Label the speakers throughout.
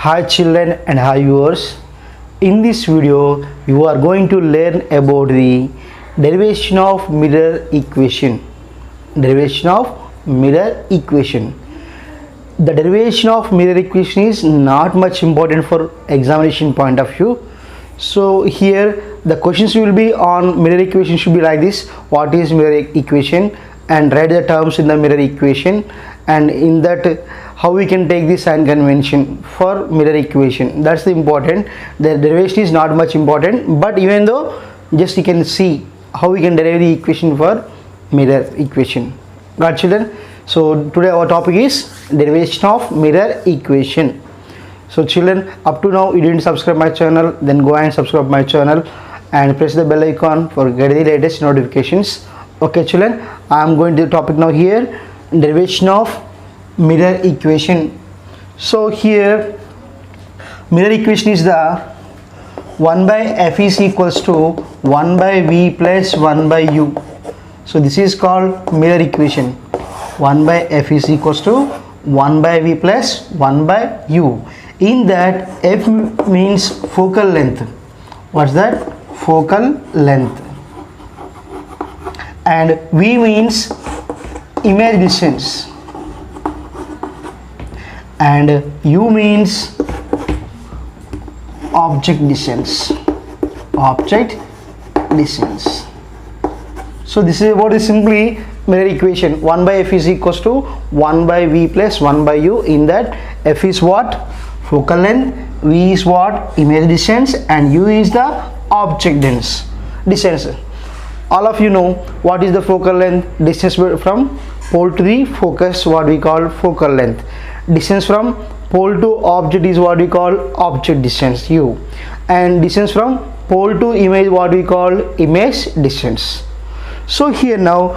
Speaker 1: Hi children and hi viewers. In this video you are going to learn about the derivation of mirror equation. Derivation of mirror equation. The derivation of mirror equation is not much important for examination point of view. So here the questions will be on mirror equation should be like this: what is mirror equation, and write the terms in the mirror equation, and in that how we can take the sign convention for mirror equation. That's the important. The derivation is not much important, but even though just you can see how we can derive the equation for mirror equation. Got children? So today our topic is derivation of mirror equation. So children, up to now you didn't subscribe my channel, then go and subscribe my channel and press the bell icon for get the latest notifications. Okay children, I am going to the topic now here, derivation of mirror equation. So here mirror equation is the 1 by f is equals to 1 by v plus 1 by u. So this is called mirror equation. 1 by f is equals to 1 by v plus 1 by u. In that, f means focal length. What's that? Focal length. And v means image distance. And u means object distance. Object distance. So this is what is simply mirror equation. 1 by f is equals to 1 by v plus 1 by u. In that, f is what? Focal length, v is what? Image distance, and u is the object distance. All of you know what is the focal length? Distance from pole to the focus, what we call focal length. Distance from pole to object is what we call object distance, u. And distance from pole to image, what we call image distance. So here now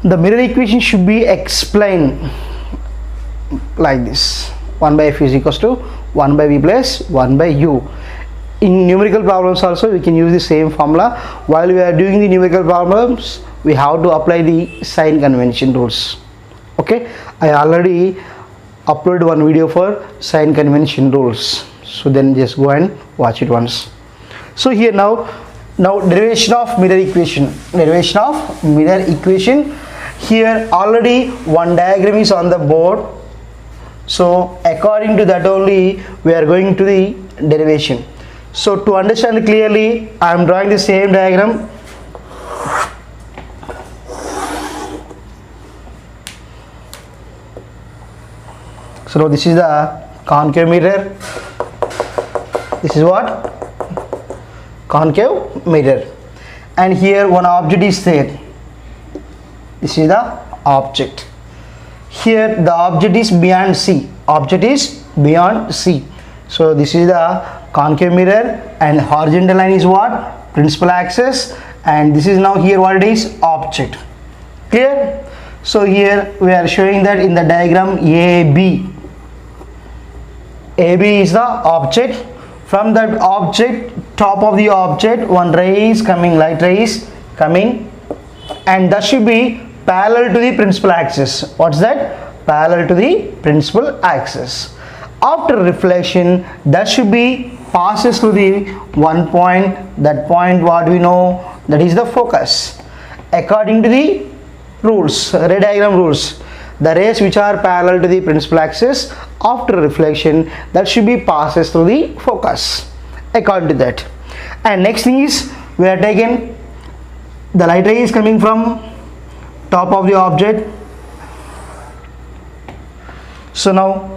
Speaker 1: the mirror equation should be explained like this: 1 by f is equals to 1 by v plus 1 by u. In numerical problems also we can use the same formula. While we are doing the numerical problems, we have to apply the sign convention rules. Okay, I already uploaded one video for sign convention rules, so then just go and watch it once. So here now derivation of mirror equation. Derivation of mirror equation. Here already one diagram is on the board. So according to that only we are going to the derivation. So to understand clearly, I am drawing the same diagram. So now this is the concave mirror. This is what? Concave mirror. And here one object is there. This is the object. Here the object is beyond C. Object is beyond C. So this is the concave mirror, and horizontal line is what? Principal axis, and this is now here what it is? Object. Clear? So here we are showing that in the diagram AB. AB is the object. From that object, top of the object, one ray is coming, light ray is coming, and that should be parallel to the principal axis. What's that? Parallel to the principal axis. After reflection, that should be passes to the one point. That point, what we know, that is the focus. According to the rules, ray diagram rules, the rays which are parallel to the principal axis, after reflection, that should be passes through the focus. According to that. And next thing is, we are taken the light ray is coming from top of the object. So now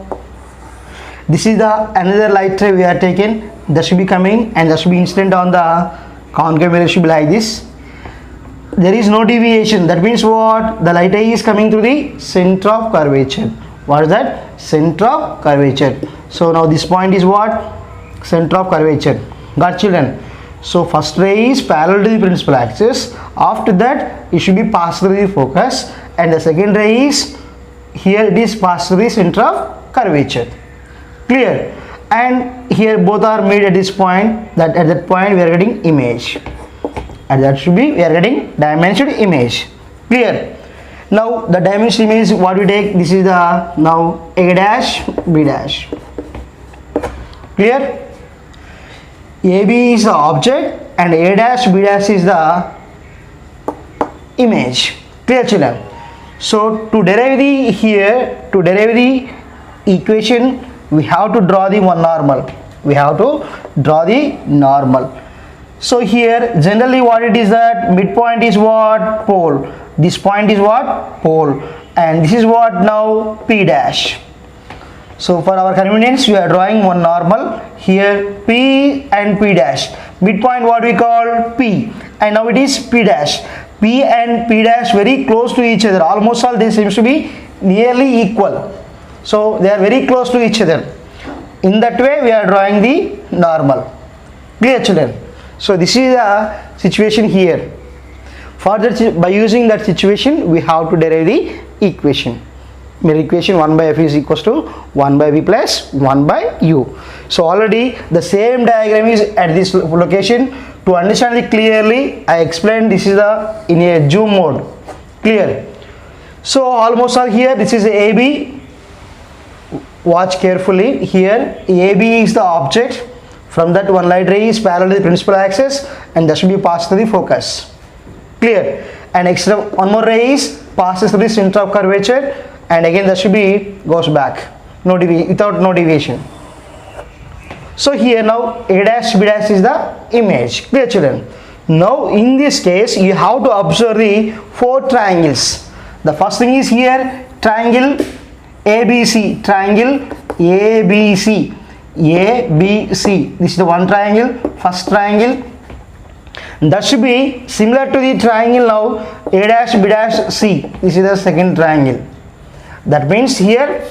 Speaker 1: this is the another light ray we are taken, that should be coming, and that should be incident on the concave mirror, should be like this. There is no deviation. That means what? The light ray is coming through the center of curvature. What is that? Center of curvature. So now this point is what? Center of curvature. Got children? So first ray is parallel to the principal axis. After that it should be passed through the focus, and the second ray is here, it is passed through the center of curvature. Clear? And here both are made at this point, that at that point we are getting image, and that should be we are getting dimensioned image. Clear? Now the dimension image, what we take, this is the now A dash B dash. Clear? AB is the object and A dash B dash is the image. Clear, children? So to derive the equation, we have to draw the one normal. We have to draw the normal. So here generally what it is, that midpoint is what? Pole. This point is what? Pole. And this is what now? P dash. So for our convenience we are drawing one normal here, P and P dash. Midpoint what we call? P, and now it is P dash. P and P dash very close to each other, almost all they seems to be nearly equal. So they are very close to each other. In that way we are drawing the normal. Clear, children? So this is the situation here. For that, by using that situation we have to derive the equation. Mirror equation 1 by f is equals to 1 by v plus 1 by u. So already the same diagram is at this location. To understand it clearly, I explained this is the in a zoom mode. Clear? So almost all here, this is AB. Watch carefully here. AB is the object. From that, one light ray is parallel to the principal axis and that should be passed to the focus. Clear? And extra one more ray is passes through the center of curvature and again that should be goes back, without no deviation. So here now A dash B dash is the image. Clear, children? Now in this case you have to observe the four triangles. The first thing is here triangle ABC. Triangle ABC. ABC. This is the one triangle. First triangle. That should be similar to the triangle now A dash B dash C. This is the second triangle. That means here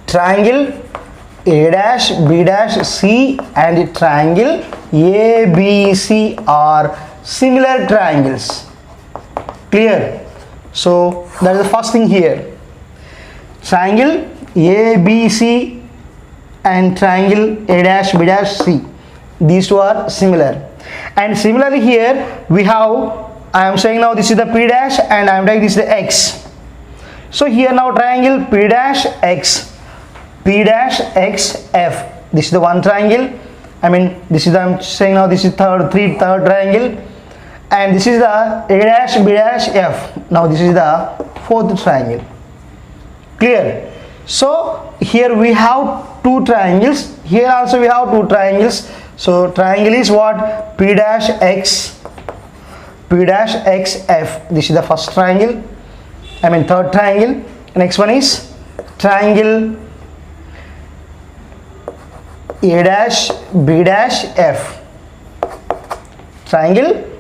Speaker 1: triangle A dash B dash C and triangle ABC are similar triangles. Clear? So that is the first thing here. Triangle ABC and triangle A dash B dash C. These two are similar. And similarly here we have, I am saying now this is the P dash and I am taking this is the X. So here now triangle P dash X, P dash X F. This is the one triangle. I mean this is the, I am saying now this is third triangle, and this is the A dash B dash F. Now this is the fourth triangle. Clear? So here we have two triangles. Here also we have two triangles. So triangle is what? P dash X, P dash X F. This is the first triangle. I mean third triangle. Next one is triangle A dash B dash F. Triangle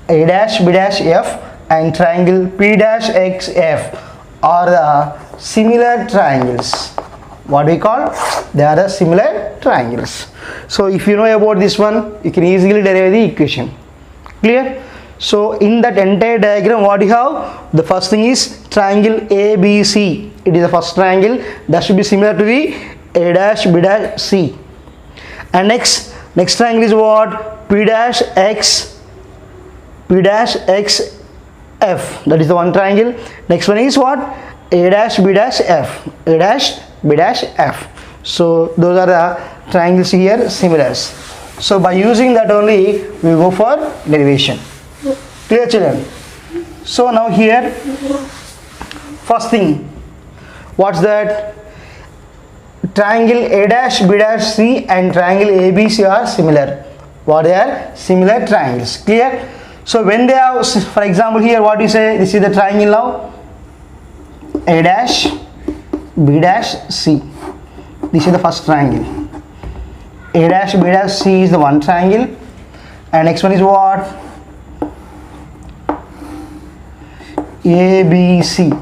Speaker 1: A dash B dash F and triangle P dash X F are the similar triangles. What we call? They are the similar triangles. So if you know about this one, you can easily derive the equation. Clear? So in that entire diagram what you have? The first thing is triangle ABC. It is the first triangle. That should be similar to the A dash B dash C. And next triangle is what? P dash X, P dash X F. That is the one triangle. Next one is what? A dash B dash F, A dash B dash F. So those are the triangles here, similars. So by using that only we go for derivation. Clear, children? So now here first thing, what's that? Triangle A dash B dash C and triangle ABC are similar. What they are? Similar triangles. Clear? So when they have, for example here what you say, this is the triangle now A dash B dash C. This is the first triangle. A dash B dash C is the one triangle, and next one is what? ABC.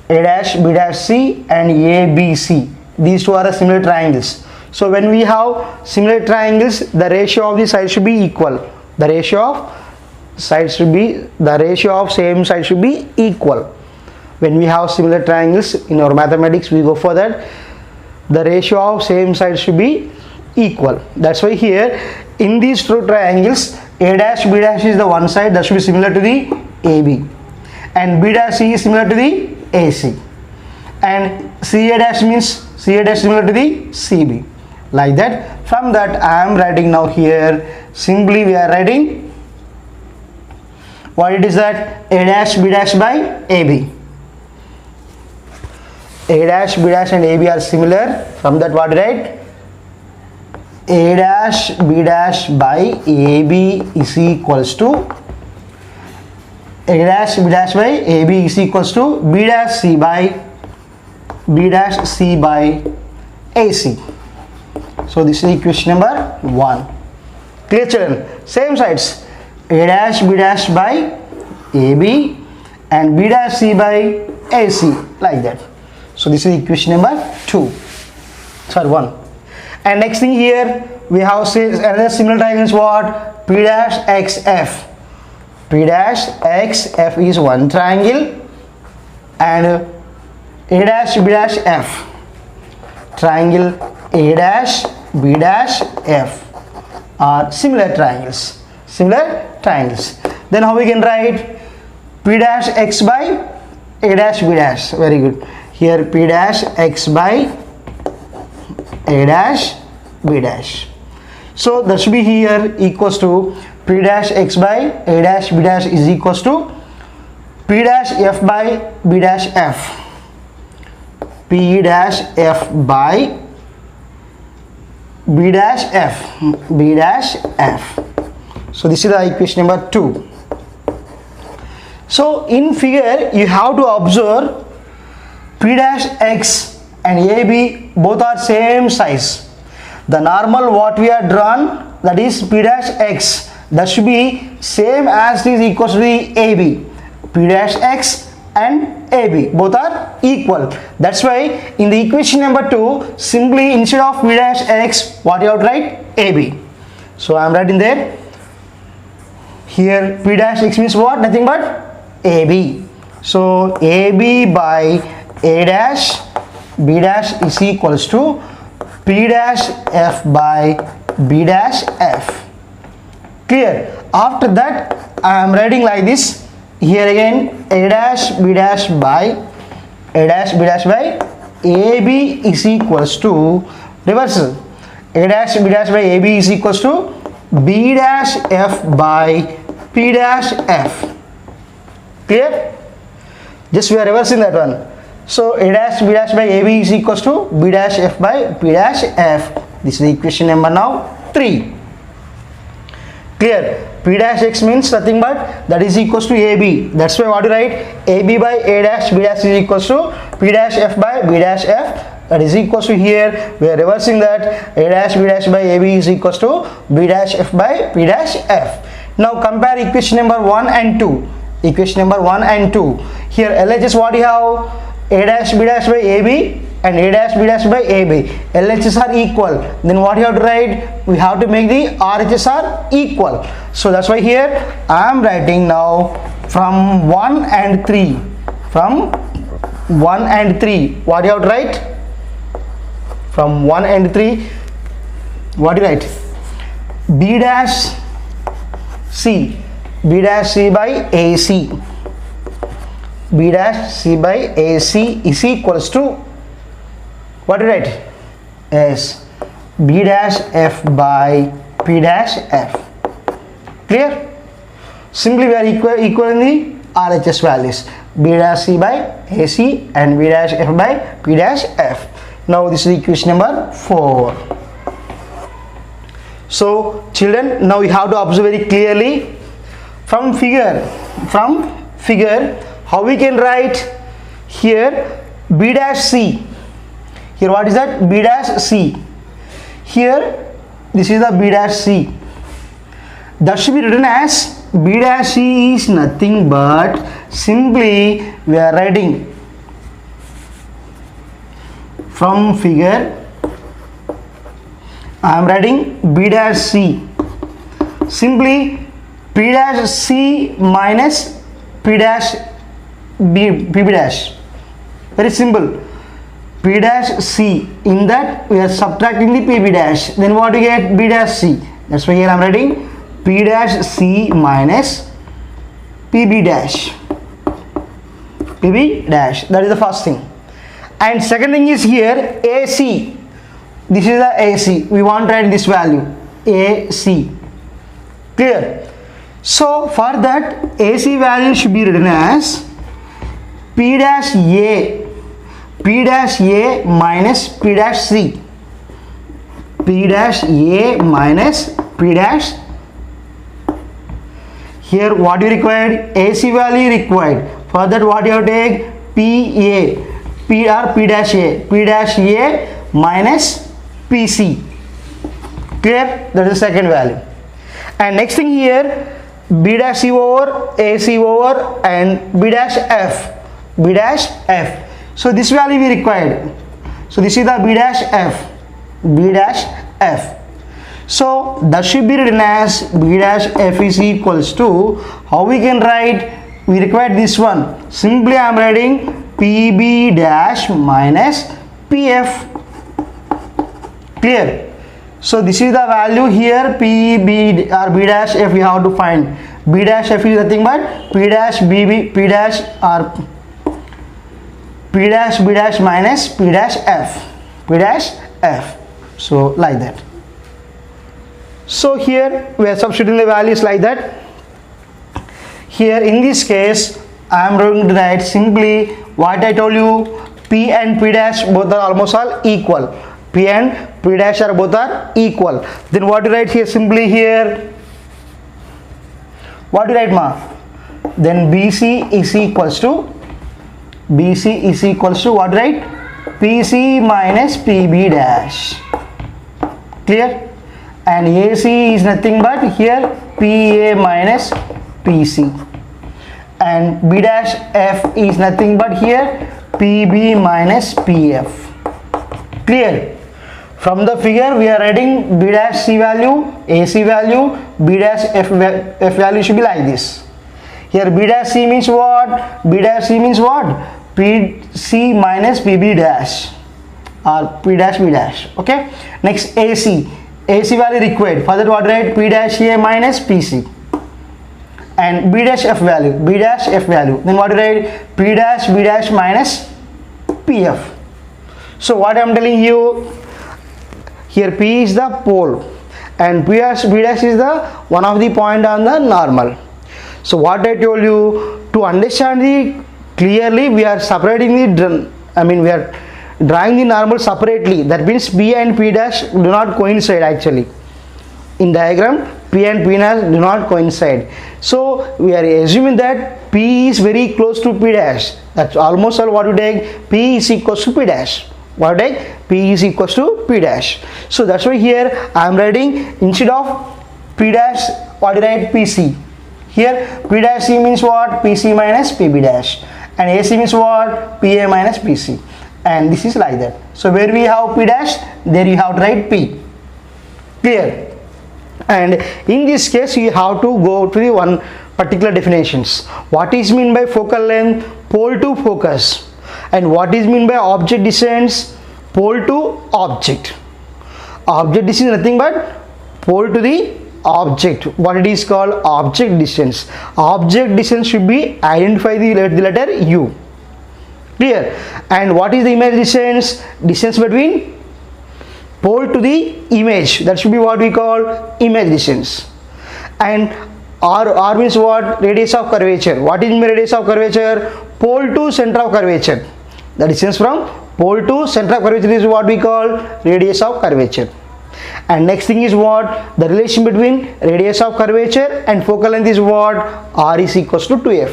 Speaker 1: A dash B dash C and ABC. These two are the similar triangles. So when we have similar triangles, the ratio of the sides should be equal. The ratio of same side should be equal. When we have similar triangles in our mathematics, we go for that. The ratio of same side should be equal. That's why here in these two triangles, A dash B dash is the one side that should be similar to the AB, and B dash C is similar to the AC. and CA dash means CA dash similar to the CB, like that. From that I am writing now here, simply we are writing what it is, that A dash B dash by AB. A dash B dash and AB are similar. From that what write, A dash B dash by AB is equals to A dash B dash by AB is equals to B dash C by B dash C by AC. So this is equation number 1. Clear children? Same sides, A dash B dash by AB and B dash C by AC, like that. So this is equation number 2. Sorry, 1. And next thing here we have another similar triangle is what? P dash XF. P dash XF is one triangle, and A dash B dash F. Triangle A dash B dash F are similar triangles. Similar triangles. Then how we can write P dash X by A dash B dash? Very good. Here P dash X by A dash B dash. So that should be here equals to P dash X by A dash B dash is equals to P dash F by B dash F. P dash F by B dash F. B dash F. So this is the equation number 2. So in figure you have to observe P dash X and AB both are same size. The normal what we are drawn, that is P dash X, that should be same as is equals to the AB. P dash X and AB both are equal. That's why in the equation number 2, simply instead of P dash X, what you have to write? AB. So I am writing there. Here P dash X means what? Nothing but AB. So AB by A dash B dash is equals to P dash F by B dash F. Clear? After that I am writing like this. Here again A dash B dash by A dash B dash by AB is equals to reversal. A dash B dash by AB is equals to B dash F by P dash F. Clear? Just we are reversing that one. So A dash B dash by AB is equals to B dash F by P dash F. This is the equation number now 3. Clear? P dash X means nothing but that is equals to AB. That's why what to write? AB by A dash B dash is equals to P dash F by B dash F. That is equals to here. We are reversing that. A dash B dash by AB is equals to B dash F by P dash F. Now compare equation number 1 and 2. Equation number 1 and 2. Here LHS what you have? A dash B dash by AB and A dash B dash by AB. LHS are equal. Then what you have to write? We have to make the RHS are equal. So that's why here I am writing now from 1 and 3. From 1 and 3. What you have to write? From 1 and 3. What do you write? B dash C. B dash C by AC. B dash C by AC is equals to what do you write? Yes, B dash F by P dash F. Clear? Simply we are equaling the RHS values. B dash C by AC and B dash F by P dash F. Now this is equation number 4. So children, now you have to observe very clearly from figure how we can write here B dash C. Here what is that? B dash C. Here this is the B dash C. That should be written as B dash C is nothing but simply we are writing from figure. I am writing B dash C. Simply P dash C minus P dash PB dash. Very simple. P dash C. In that we are subtracting the PB dash. Then what we get? B dash C. That's why here I am writing P dash C minus PB dash. PB dash. That is the first thing. And second thing is here AC. This is the AC. We want to write this value AC. Clear? So for that AC value should be written as P dash A minus P dash C. P dash A minus P dash. Here what you required? AC value required. For that what you have to take? PA. P or P dash A. P dash A minus PC. Clear? That is the second value. And next thing here, B dash C over AC over and B dash F. B dash F. So this value we required. So this is the B dash F. B dash F. So that should be written as B dash F is equals to, how we can write? We require this one. Simply I am writing PB dash minus PF. Clear? So this is the value here. PB or B dash F we have to find. B dash F is nothing but P dash BB, P dash or P dash B dash minus P dash F. P dash F. So like that. So here we are substituting the values like that. Here in this case I am going to write simply what I told you. P and P dash both are almost all equal. P and P dash are both are equal. Then what to write here? Simply here what to write, ma? Then BC is equals to what to write? PC minus PB dash. Clear? And AC is nothing but here PA minus PC. And B dash F is nothing but here PB minus PF. Clear? From the figure we are writing B dash C value, AC value, B dash F value should be like this. Here B dash C means what? B dash C means what? PC minus PB dash or P dash B dash. Okay. Next AC. AC value required. For that what write? P dash A minus PC. And B dash F value. B dash F value. Then what write? P dash B dash minus PF. So what I am telling you, here P is the pole and P dash B dash is the one of the point on the normal. So what I told you, to understand the clearly we are separating the, we are drawing the normal separately. That means P and P dash do not coincide actually. In diagram P and P dash do not coincide. So we are assuming that P is very close to P dash. That's almost all what we take. P is equals to P dash. What I take? P is equals to P dash. So that's why here I am writing instead of P dash what I write? PC. Here P dash C means what? PC minus PB dash. And AC means what? PA minus PC. And this is like that. So where we have P dash, there you have to write P. Clear? And in this case you have to go to the one particular definitions. What is mean by focal length? Pole to focus. And what is mean by object distance? Pole to object. Object distance is nothing but pole to the object. What it is called? Object distance. Object distance should be identify the letter U. Clear? And what is the image distance? Distance between pole to the image. That should be what we call image distance. And R means what? Radius of curvature. What is radius of curvature? Pole to center of curvature. The distance from pole to center of curvature is what we call radius of curvature. And next thing is what? The relation between radius of curvature and focal length is what? R is equals to 2F.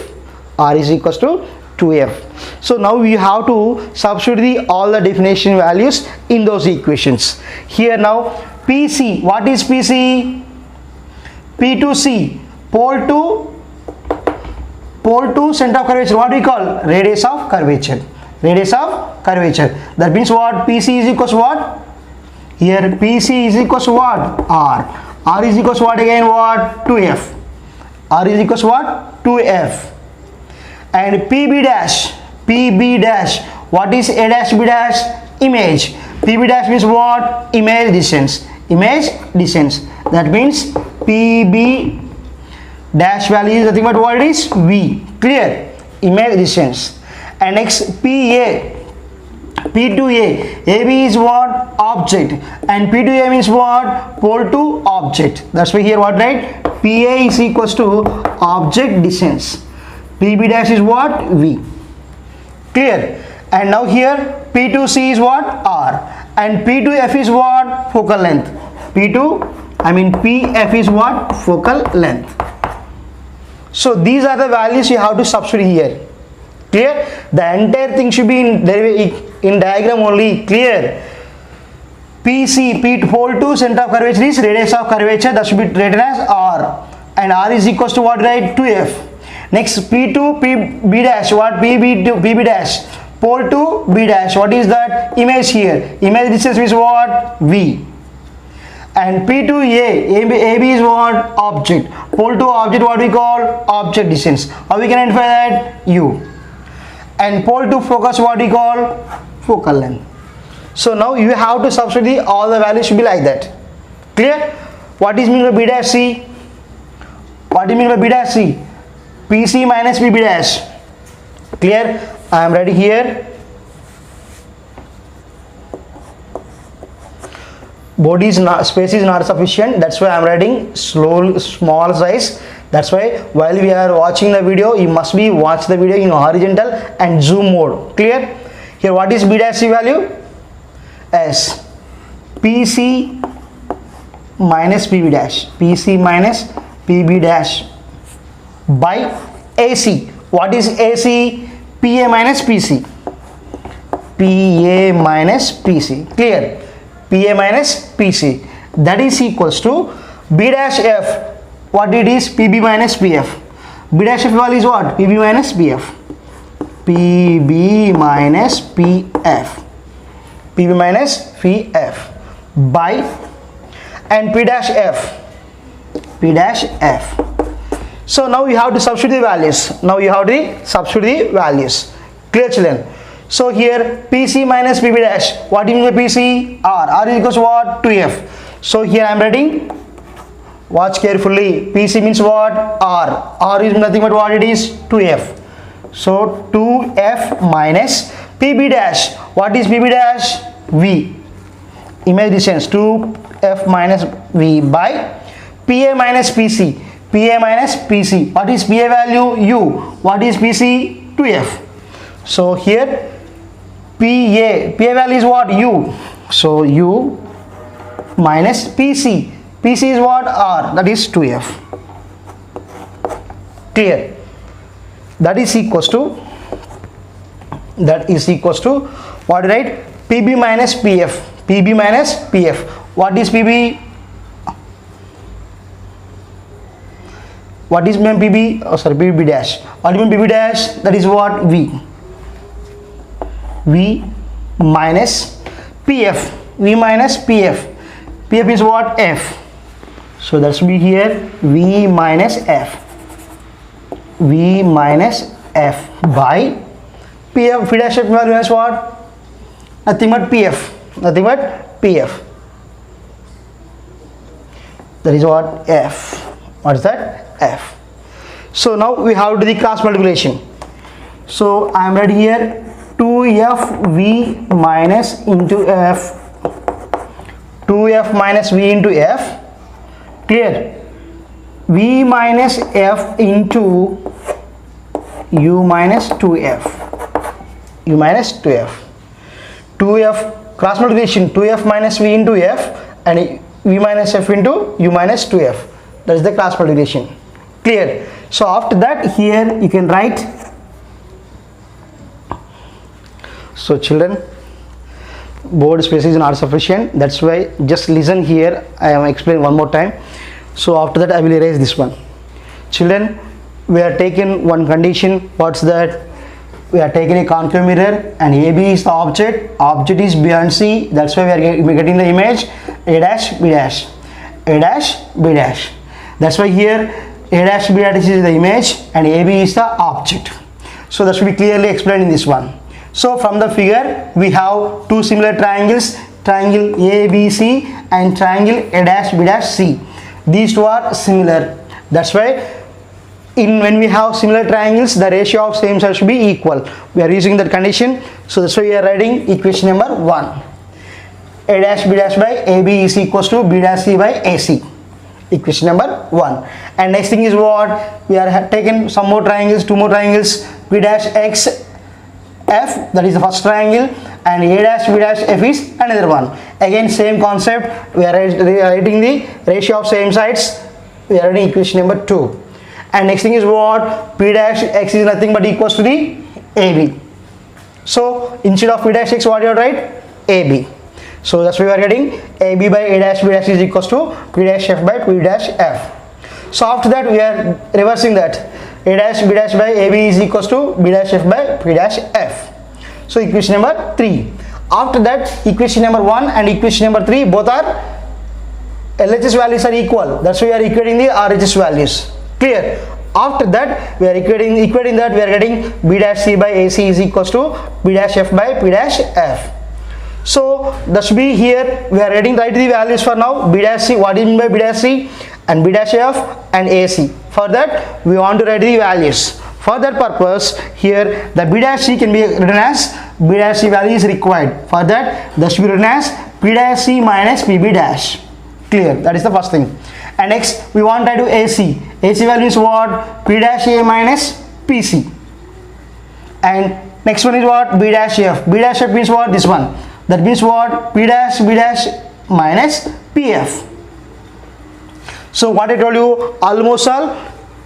Speaker 1: R is equals to 2F. So now we have to substitute all the definition values in those equations. Here now PC. What is PC? P to C. Pole to center of curvature. What we call? Radius of curvature. Radius of curvature. That means what? PC is equals to what? Here PC is equals to what? R. R is equals to what again? What? 2F. R is equals to what? 2F. And PB dash. PB dash. What is A dash B dash? Image. PB dash means what? Image distance. Image distance. That means PB dash value is nothing but what it is? V. Clear? Image distance. And next PA. P to A. AB is what? Object. And P to A means what? Pole to object. That's why here what, right? PA is equals to object distance. PB dash is what? V. Clear? And now here P to C is what? R. And P to F is what? Focal length. PF is what? Focal length. So these are the values you have to substitute here. Clear? The entire thing should be in diagram only. Clear? PC, P pole to center of curvature is radius of curvature, that should be written as R. And R is equals to what, right? 2F. Next P to PB dash, what? PB to PB dash. Pole to B dash, what is that? Image here. Image distance is what? V. And P to AB is what? Object. Pole to object, what we call? Object distance. How we can identify that? U. And pole to focus, what we call? Focal length. So now you have to substitute all the values should be like that. Clear? What is mean by B dash C? What do you mean by B dash C? PC minus PB dash. Clear? I am ready here. Body space is not sufficient. That's why I am writing small size. That's why while we are watching the video, you must be watch the video in horizontal and zoom mode. Clear? Here what is B dash C value? S. PC minus PB dash. PC minus PB dash by AC. What is AC? PA minus PC. PA minus PC. Clear? PA minus PC. That is equals to B dash F. What it is? PB minus PF. B dash F value is what? PB minus PF. PB minus PF. PB minus PF by, and P dash F. P dash F. So now you have to substitute the values. Clear, children? So here PC minus PB dash. What do you mean by PC? R. R is equals to what? 2F. So here I am writing. Watch carefully. PC means what? R. R is nothing but what it is? 2F. So 2F minus PB dash. What is PB dash? V. Image distance 2F minus V by PA minus PC. PA minus PC. What is PA value? U. What is PC? 2F. So here PA value is what? U. So U minus PC. PC is what? R. That is 2F. Clear? That is equals to what, right? PB minus PF. PB minus PF. What is PB? What is mean PB? Oh, sorry, PB dash. What do you mean PB dash? That is what? V. V minus PF. V minus PF. PF is what? F. So that should be here V minus F. V minus F by PF. P dash F value is what? Nothing but PF. Nothing but PF. That is what? F. What is that? F. So now we have to do the cross multiplication. So I am ready here. 2F V minus into F. 2F minus V into F. Clear? V minus F into U minus 2F. U minus 2F. 2F cross multiplication. 2F minus V into F and V minus F into U minus 2F. That is the cross multiplication. Clear? So after that here you can write. So children, board space is not sufficient. That's why just listen here. I am explaining one more time. So after that I will erase this one. Children, we are taking one condition. What's that? We are taking a concave mirror and AB is the object. Object is B and C. That's why we are getting the image A dash B dash. A dash B dash. That's why here A dash B dash is the image and AB is the object. So that should be clearly explained in this one. So from the figure we have two similar triangles, triangle ABC and triangle A dash B dash C. These two are similar. That's why in when we have similar triangles, the ratio of same sides should be equal. We are using that condition, so that's why we are writing equation number 1. A dash b dash by AB is equals to b dash c by AC. Equation number 1. And next thing is what? We are taken some more triangles, 2 more triangles, b dash x f, that is the first triangle, and a dash b dash f is another one. Again same concept, we are writing the ratio of same sides, we are writing equation number 2. And next thing is what? P dash x is nothing but equals to the AB. So instead of P dash x, what you are write? AB. So that's why we are getting AB by A dash B dash is equals to P dash F by P dash F. So after that we are reversing that. A dash B dash by AB is equals to B dash F by P dash F. So equation number 3. After that, equation number 1 and equation number 3 both are LHS values are equal. That's why we are equating the RHS values. Clear? After that we are equating that, we are getting B dash C by AC is equals to B dash F by P dash F. So that should be here, we are getting write the values for now. B dash C, what is mean by B dash C, and B dash F and AC. For that we want to write the values. For that purpose, here the B dash C can be written as B dash C value is required. For that should be written as P dash C minus PB dash. Clear? That is the first thing. And next we want to do AC. AC value is what? P dash A minus PC. And next one is what? B dash F. B dash F means what? This one. That means what? P dash B dash minus PF. So what I told you, almost all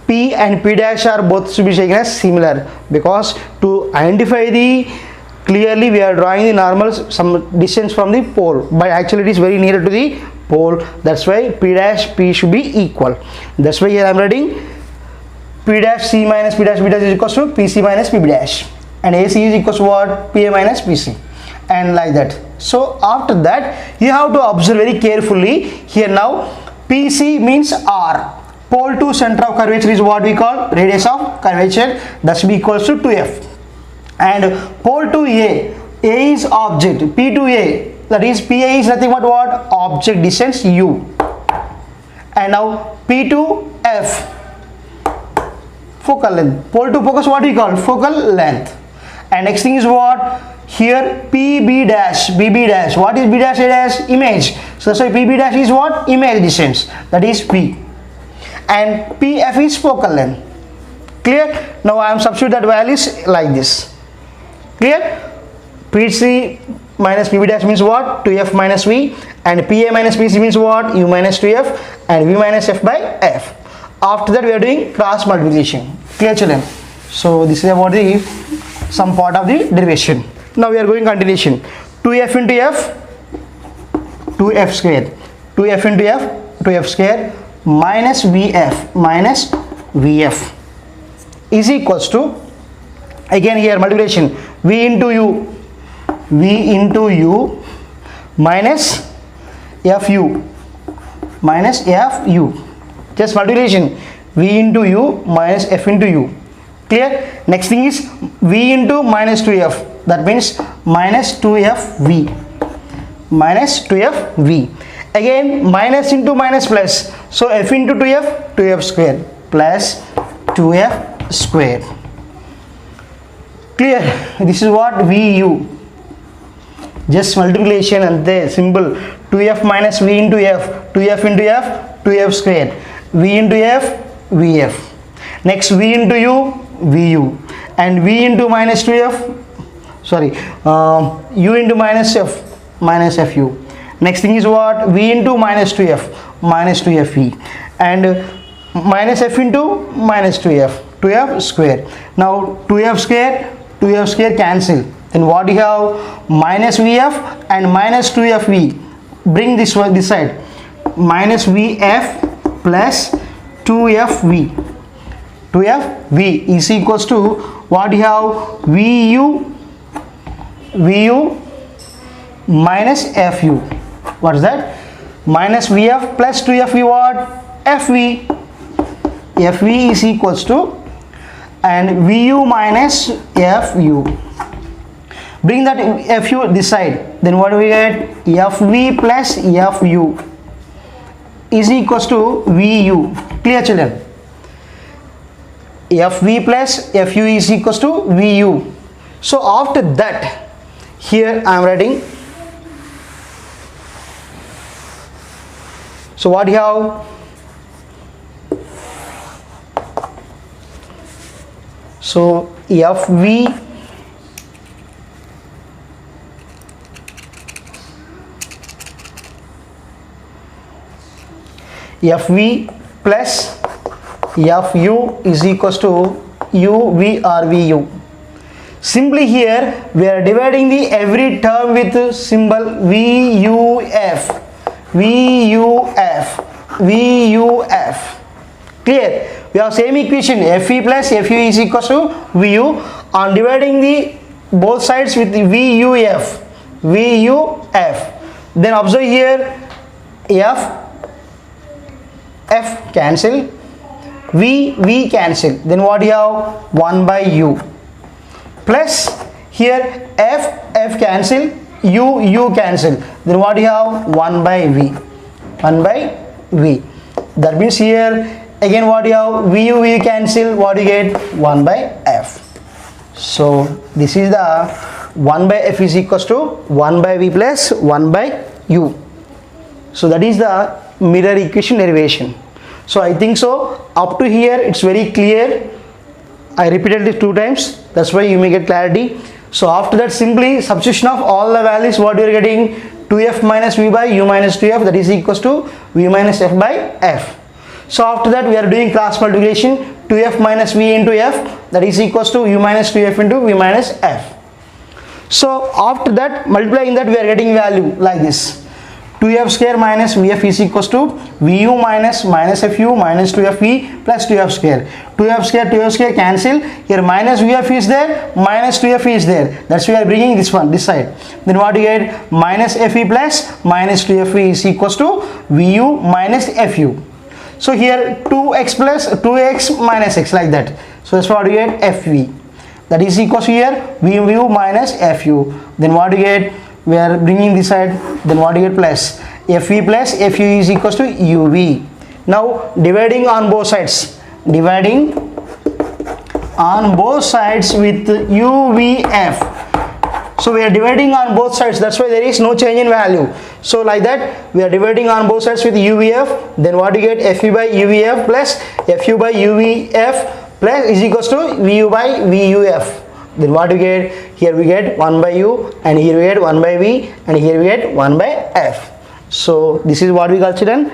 Speaker 1: P and P dash are both to be taken as similar, because to identify the clearly we are drawing the normal some distance from the pole, but actually it is very near to the pole. That's why P dash P should be equal. That's why here I am writing P dash C minus P dash B dash is equals to PC minus PB dash, and AC is equals to what? PA minus PC, and like that. So after that you have to observe very carefully here. Now PC means R. Pole to center of curvature is what we call radius of curvature, that should be equals to 2f. And pole to A is object, P to A, that is PA is nothing but what? Object distance U. And now P to F, focal length. Pole to focus, what we call? Focal length. And next thing is what? Here PB dash, BB dash. What is B dash? A dash? Image. So that's why PB dash is what? Image distance, that is P. And PF is focal length. Clear? Now I am substitute that values like this. Clear? PC minus PB dash means what? 2F minus V, and PA minus PC means what? U minus 2F, and V minus F by F. After that we are doing cross multiplication. Clear, children? So this is about the some part of the derivation. Now we are going continuation. 2F into F, 2F square, 2F into F, 2F square, minus VF minus VF is equals to, again here multiplication, V into U, V into U minus FU minus FU, just multiplication, V into U minus F into U. Clear? Next thing is V into minus 2F, that means minus 2FV, minus 2FV. Again minus into minus plus, so F into 2F, 2F square plus 2F square. Clear? This is what VU, just multiplication and the symbol. 2F minus V into F, 2F into F, 2F square, V into F, VF. Next V into U, VU, and V into minus 2F, sorry, U into minus F, minus FU. Next thing is what? V into minus 2F, minus 2FV, and minus F into minus 2F, 2F square. Now 2F square cancel. Then what you have? Minus VF and minus 2FV. Bring this one this side. Minus VF plus 2FV. 2FV is equals to what you have? VU minus FU. What is that? Minus VF plus 2FV what? FV. FV is equals to, and VU minus FU. Bring that FU this side. Then what do we get? FV plus FU is equals to VU. Clear, children? Fv plus Fu is equals to Vu. So after that, here I am writing. So what you have? So Fv plus Fu is equals to Uv or Vu. Simply here we are dividing the every term with symbol VUF. Clear? We have same equation, Fe plus Fu is equals to Vu. On dividing the both sides with the VUF. Then observe here, F cancel, V cancel. Then what you have? 1 by U. Plus here F cancel, U cancel. Then what you have? 1 by V. That means here again what you have? VU cancel. What you get? 1 by F. So this is the 1 by F is equals to 1 by V plus 1 by U. So that is the mirror equation derivation. So I think so up to here it's very clear. I repeated this 2 times, that's why you may get clarity. So after that, simply substitution of all the values, what you are getting? 2f minus v by u minus 2f, that is equals to v minus f by f. So after that we are doing cross multiplication, 2f minus v into f, that is equals to u minus 2f into v minus f. So after that, multiplying that, we are getting value like this. 2f square minus vf is equals to vu minus fu minus 2fv plus 2f square. 2f square cancel. Here minus vf is there, minus 2f is there. That's why we are bringing this side. Then what you get? Minus fe plus minus 2fe is equals to vu minus fu. So here 2x plus 2x minus x, like that. So that's what you get, fv. That is equals to here vu minus fu. Then what you get? We are bringing this side, then what do you get? Plus Fe plus Fu is equals to Uv. Now dividing on both sides, with UVF. So we are dividing on both sides, that's why there is no change in value. So like that, we are dividing on both sides with UVF, then what do you get? Fe by UVF plus Fu by UVF plus is equals to Vu by VUF. Then what we get? Here we get 1 by u, and here we get 1 by v, and here we get 1 by f. So this is what we consider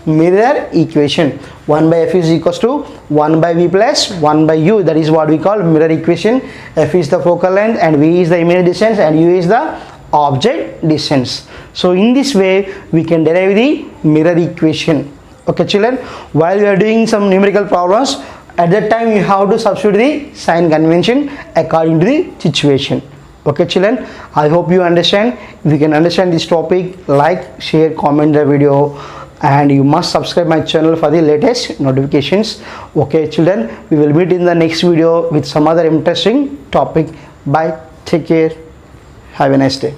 Speaker 1: mirror equation. 1 by f is equals to 1 by v plus 1 by u. That is what we call mirror equation. F is the focal length and v is the image distance and u is the object distance. So in this way we can derive the mirror equation. Okay children, while we are doing some numerical problems, at that time you have to substitute the sign convention according to the situation. Okay children, I hope you understand. If you can understand this topic, like, share, comment the video, and you must subscribe my channel for the latest notifications. Okay children, we will meet in the next video with some other interesting topic. Bye, take care, have a nice day.